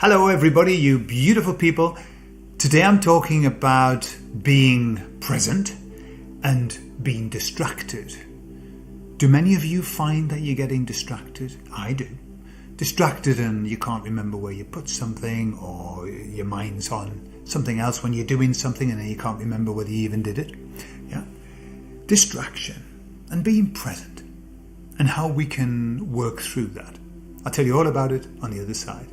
Hello everybody, you beautiful people. Today I'm talking about being present and being distracted. Do many of you find that you're getting distracted? I do. Distracted and you can't remember where you put something, or your mind's on something else when you're doing something and then you can't remember whether you even did it. Yeah. Distraction and being present and how we can work through that. I'll tell you all about it on the other side.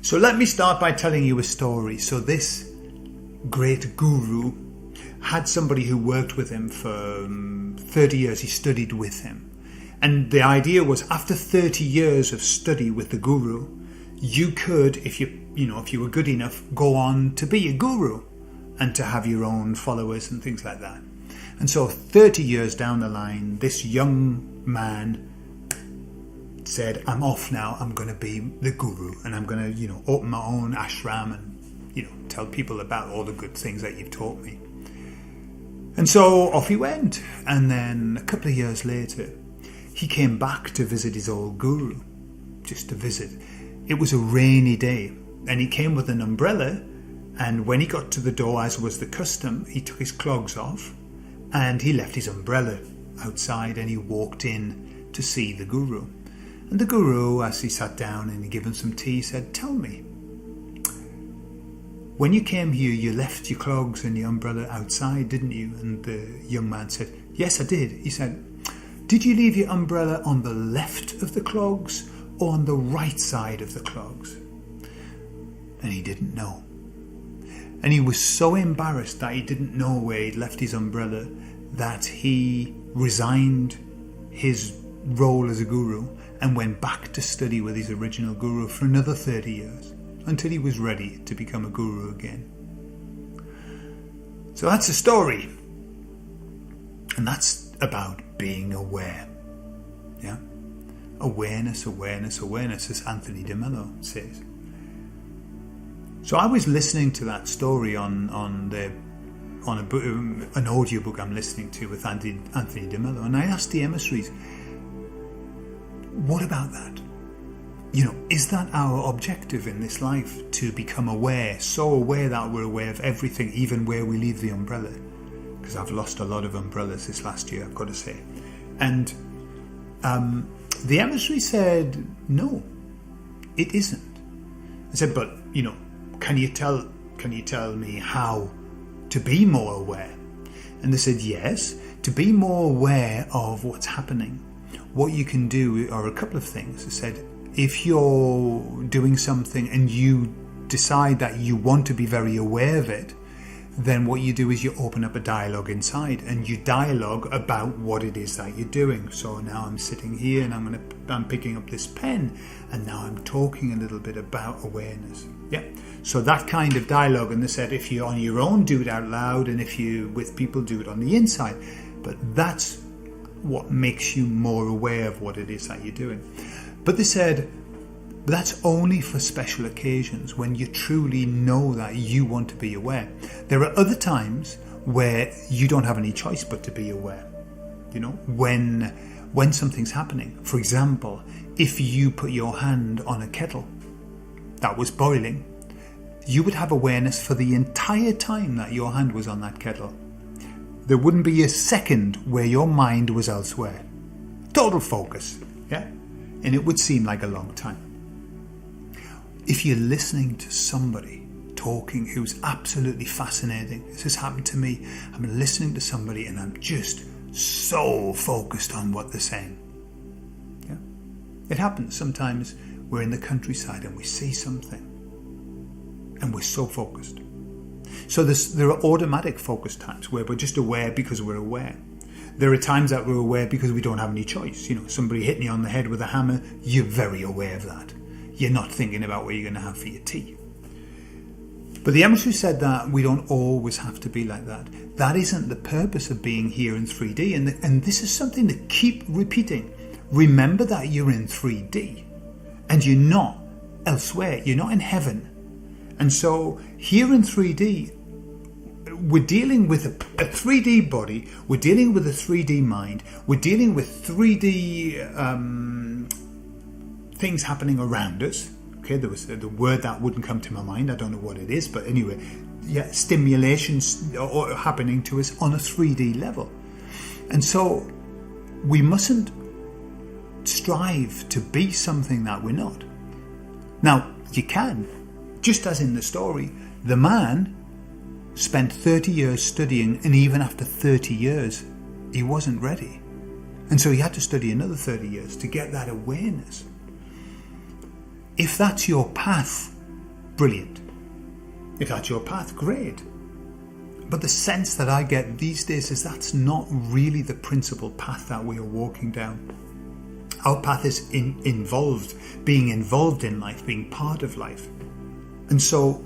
So let me start by telling you a story. So this great guru had somebody who worked with him for 30 years. He studied with him. And the idea was, after 30 years of study with the guru, you could, if you were good enough, go on to be a guru and to have your own followers and things like that. And so 30 years down the line, this young man said, I'm off now, I'm going to be the guru, and I'm going to, open my own ashram and, tell people about all the good things that you've taught me. And so off he went. And then a couple of years later, he came back to visit his old guru, just to visit. It was a rainy day, and he came with an umbrella, and when he got to the door, as was the custom, he took his clogs off, and he left his umbrella outside, and he walked in to see the guru. And the guru, as he sat down and he gave him some tea, said, tell me, when you came here, you left your clogs and your umbrella outside, didn't you? And the young man said, yes, I did. He said, did you leave your umbrella on the left of the clogs or on the right side of the clogs? And he didn't know. And he was so embarrassed that he didn't know where he'd left his umbrella that he resigned his role as a guru and went back to study with his original guru for another 30 years until he was ready to become a guru again. So that's a story. And that's about being aware. Yeah? Awareness, as Anthony DeMello says. So I was listening to that story on an audiobook I'm listening to with Anthony DeMello, and I asked the emissaries, what about that? Is that our objective in this life, to become aware, so aware that we're aware of everything, even where we leave the umbrella? Because I've lost a lot of umbrellas this last year, I've got to say. And the emissary said, no, it isn't. I said, but, can you tell me how to be more aware? And they said, yes, to be more aware of what's happening, what you can do are a couple of things. They said, if you're doing something and you decide that you want to be very aware of it, then what you do is you open up a dialogue inside and you dialogue about what it is that you're doing. So now I'm sitting here and I'm picking up this pen, and now I'm talking a little bit about awareness. Yeah. So that kind of dialogue. And they said, if you're on your own, do it out loud, and if you with people, do it on the inside. But that's what makes you more aware of what it is that you're doing. But they said, that's only for special occasions, when you truly know that you want to be aware. There are other times where you don't have any choice but to be aware. When something's happening. For example, if you put your hand on a kettle that was boiling, you would have awareness for the entire time that your hand was on that kettle. There wouldn't be a second where your mind was elsewhere. Total focus. Yeah? And it would seem like a long time. If you're listening to somebody talking who's absolutely fascinating, this has happened to me. I'm listening to somebody and I'm just so focused on what they're saying. Yeah? It happens sometimes. We're in the countryside and we see something and we're so focused. So there are automatic focus times where we're just aware because we're aware. There are times that we're aware because we don't have any choice. Somebody hitting you on the head with a hammer, you're very aware of that. You're not thinking about what you're going to have for your tea. But the emissary said that we don't always have to be like that. That isn't the purpose of being here in 3D. And this is something to keep repeating. Remember that you're in 3D and you're not elsewhere. You're not in heaven. And so here in 3D, we're dealing with a 3D body, we're dealing with a 3D mind, we're dealing with 3D things happening around us. Okay, there was the word that wouldn't come to my mind, I don't know what it is, but anyway, yeah, stimulations are happening to us on a 3D level. And so we mustn't strive to be something that we're not. Now, you can, just as in the story, the man spent 30 years studying, and even after 30 years, he wasn't ready. And so he had to study another 30 years to get that awareness. If that's your path, brilliant. If that's your path, great. But the sense that I get these days is that's not really the principal path that we are walking down. Our path is being involved in life, being part of life. And so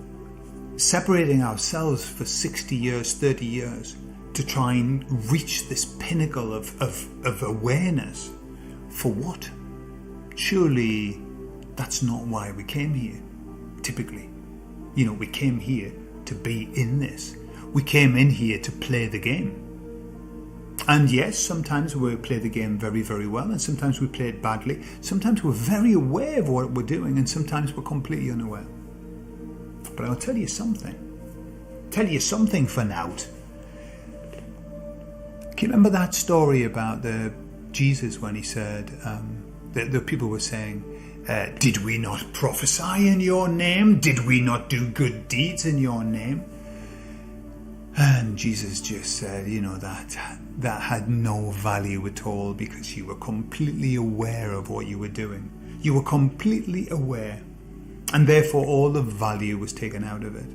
separating ourselves for 60 years, 30 years to try and reach this pinnacle of awareness, for what? Surely that's not why we came here, typically. You know, we came here to be in this. We came in here to play the game. And yes, sometimes we play the game very, very well, and sometimes we play it badly. Sometimes we're very aware of what we're doing, and sometimes we're completely unaware. But I'll tell you something. Tell you something for now. Can you remember that story about Jesus when he said, the people were saying, did we not prophesy in your name? Did we not do good deeds in your name? And Jesus just said, you know, that had no value at all, because you were completely aware of what you were doing. You were completely aware. And therefore all the value was taken out of it.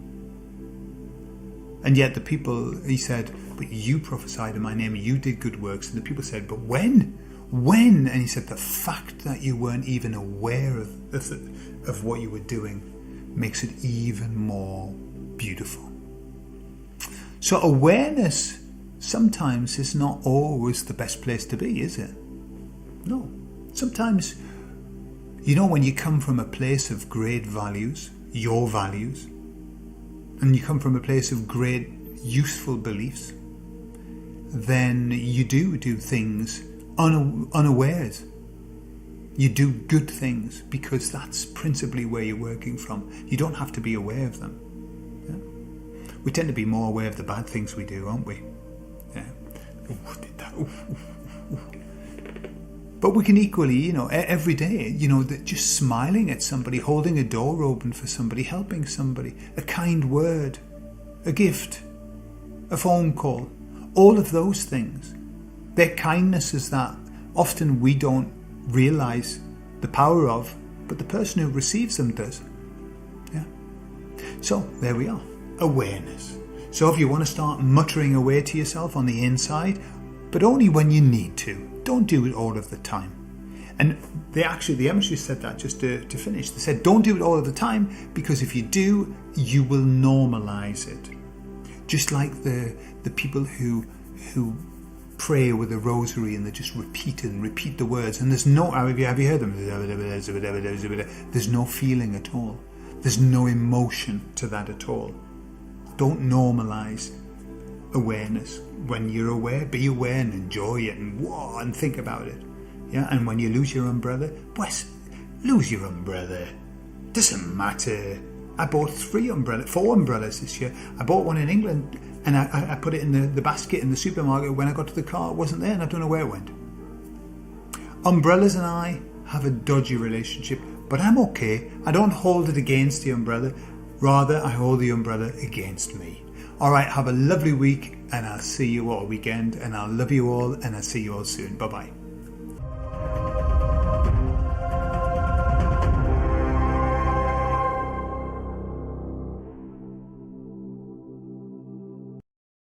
And yet the people, he said, but you prophesied in my name, you did good works. And the people said, but when? When? And he said, the fact that you weren't even aware of what you were doing makes it even more beautiful. So awareness sometimes is not always the best place to be, is it? No. Sometimes, you know, when you come from a place of great values, your values, and you come from a place of great useful beliefs, then you do things unawares. You do good things because that's principally where you're working from. You don't have to be aware of them. Yeah? We tend to be more aware of the bad things we do, aren't we? Yeah. Ooh, did that. Ooh, ooh, ooh. But we can equally, you know, every day, you know, just smiling at somebody, holding a door open for somebody, helping somebody, a kind word, a gift, a phone call, all of those things. They're kindnesses that often we don't realize the power of, but the person who receives them does. Yeah. So there we are. Awareness. So if you want to start muttering away to yourself on the inside, but only when you need to. Don't do it all of the time. And the emissary said that just to finish. They said, don't do it all of the time, because if you do, you will normalize it. Just like the people who pray with a rosary and they just repeat the words, and there's no, have you heard them? There's no feeling at all. There's no emotion to that at all. Don't normalize awareness. When you're aware, be aware and enjoy it and think about it. Yeah, and when you lose your umbrella, lose your umbrella. Doesn't matter. I bought 4 umbrellas this year. I bought one in England and I put it in the basket in the supermarket. When I got to the car, it wasn't there, and I don't know where it went. Umbrellas and I have a dodgy relationship, but I'm okay. I don't hold it against the umbrella. Rather, I hold the umbrella against me. All right, have a lovely week, and I'll see you all weekend, and I'll love you all, and I'll see you all soon. Bye-bye.